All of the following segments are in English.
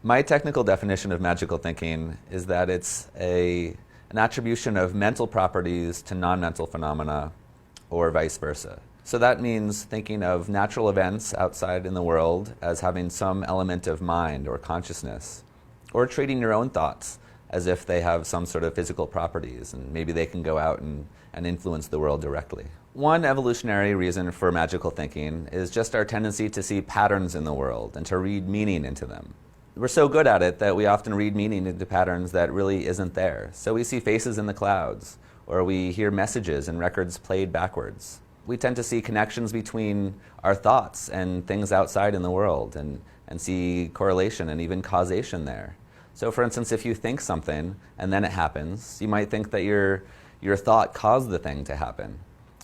My technical definition of magical thinking is that it's an attribution of mental properties to non-mental phenomena, or vice versa. So that means thinking of natural events outside in the world as having some element of mind or consciousness, or treating your own thoughts as if they have some sort of physical properties, and maybe they can go out and influence the world directly. One evolutionary reason for magical thinking is just our tendency to see patterns in the world and to read meaning into them. We're so good at it that we often read meaning into patterns that really isn't there. So we see faces in the clouds, or we hear messages and records played backwards. We tend to see connections between our thoughts and things outside in the world, and see correlation and even causation there. So for instance, if you think something and then it happens, you might think that your thought caused the thing to happen.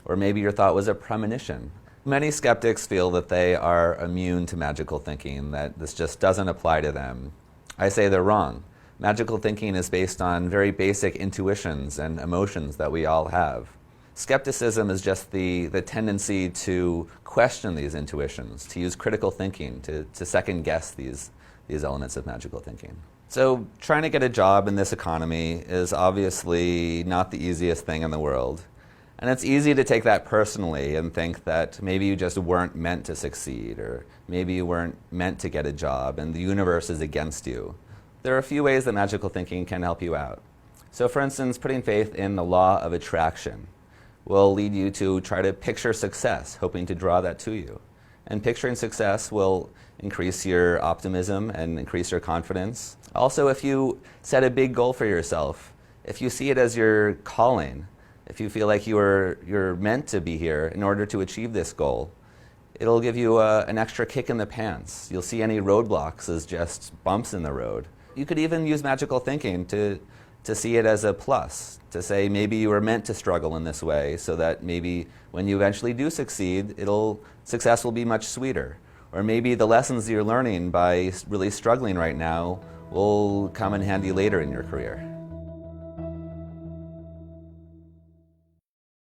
Or maybe your thought was a premonition. Many skeptics feel that they are immune to magical thinking, that this just doesn't apply to them. I say they're wrong. Magical thinking is based on very basic intuitions and emotions that we all have. Skepticism is just the tendency to question these intuitions, to use critical thinking, to second guess these elements of magical thinking. So trying to get a job in this economy is obviously not the easiest thing in the world. And it's easy to take that personally and think that maybe you just weren't meant to succeed, or maybe you weren't meant to get a job and the universe is against you. There are a few ways that magical thinking can help you out. So for instance, putting faith in the law of attraction will lead you to try to picture success, hoping to draw that to you. And picturing success will increase your optimism and increase your confidence. Also, if you set a big goal for yourself, if you see it as your calling, if you feel like you're meant to be here in order to achieve this goal, it'll give you an extra kick in the pants. You'll see any roadblocks as just bumps in the road. You could even use magical thinking to see it as a plus, to say maybe you were meant to struggle in this way so that maybe when you eventually do succeed, success will be much sweeter. Or maybe the lessons you're learning by really struggling right now will come in handy later in your career.